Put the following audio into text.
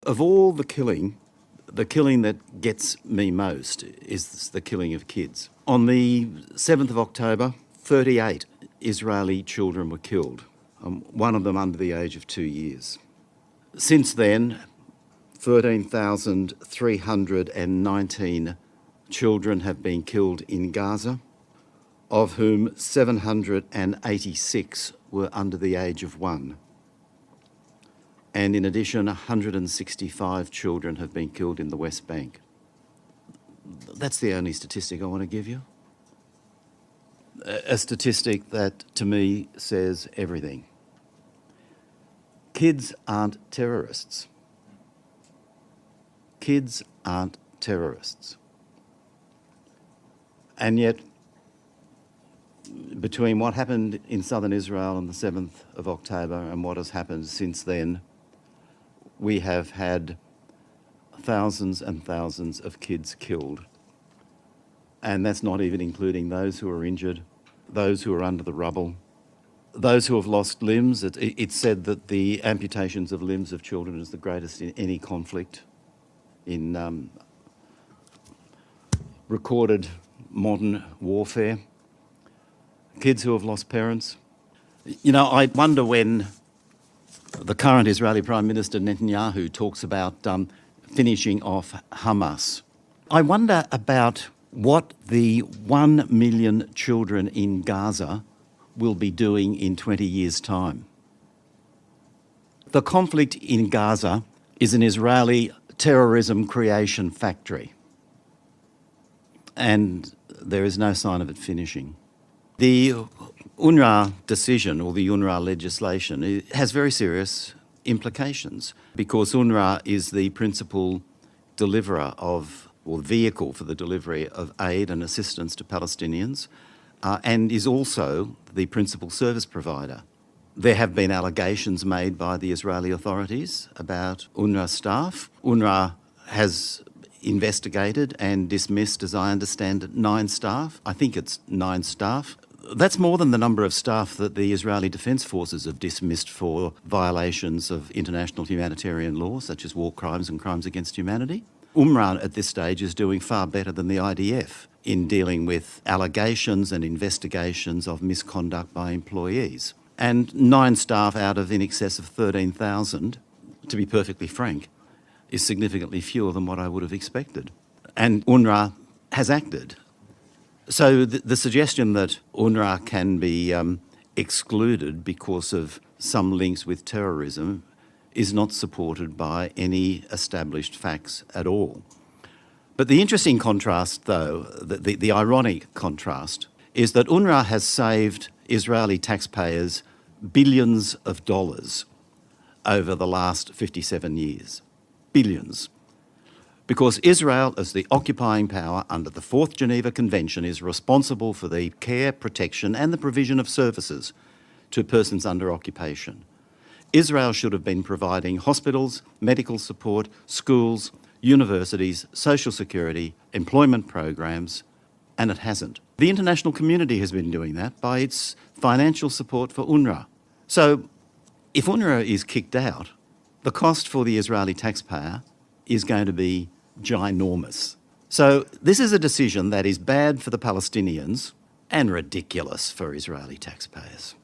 Of all the killing that gets me most is the killing of kids. On the 7th of October, 38 Israeli children were killed, one of them under the age of 2 years. Since then, 13,319 children have been killed in Gaza, of whom 786 were under the age of 1. And in addition, 165 children have been killed in the West Bank. That's the only statistic I want to give you. A statistic that, to me, says everything. Kids aren't terrorists. Kids aren't terrorists. And yet, between what happened in southern Israel on the 7th of October and what has happened since then, we have had thousands and thousands of kids killed. And that's not even including those who are injured, those who are under the rubble, those who have lost limbs. It's said that the amputations of limbs of children is the greatest in any conflict in recorded modern warfare. Kids who have lost parents. You know, I wonder when the current Israeli Prime Minister Netanyahu talks about finishing off Hamas. I wonder about what the 1 million children in Gaza will be doing in 20 years' time. The conflict in Gaza is an Israeli terrorism creation factory, and there is no sign of it finishing. The UNRWA decision, or the UNRWA legislation, has very serious implications because UNRWA is the principal deliverer of, or vehicle for the delivery of aid and assistance to Palestinians, and is also the principal service provider. There have been allegations made by the Israeli authorities about UNRWA staff. UNRWA has investigated and dismissed, as I understand it, 9 staff. I think it's 9 staff. That's more than the number of staff that the Israeli Defence Forces have dismissed for violations of international humanitarian law, such as war crimes and crimes against humanity. UNRWA at this stage is doing far better than the IDF in dealing with allegations and investigations of misconduct by employees. And 9 staff out of in excess of 13,000, to be perfectly frank, is significantly fewer than what I would have expected. And UNRWA has acted. So the suggestion that UNRWA can be excluded because of some links with terrorism is not supported by any established facts at all. But the interesting contrast, though, the ironic contrast, is that UNRWA has saved Israeli taxpayers billions of dollars over the last 57 years. Billions. Because Israel, as the occupying power under the 4th Geneva Convention, is responsible for the care, protection and the provision of services to persons under occupation. Israel should have been providing hospitals, medical support, schools, universities, social security, employment programs, and it hasn't. The international community has been doing that by its financial support for UNRWA. So if UNRWA is kicked out, the cost for the Israeli taxpayer is going to be ginormous. So this is a decision that is bad for the Palestinians and ridiculous for Israeli taxpayers.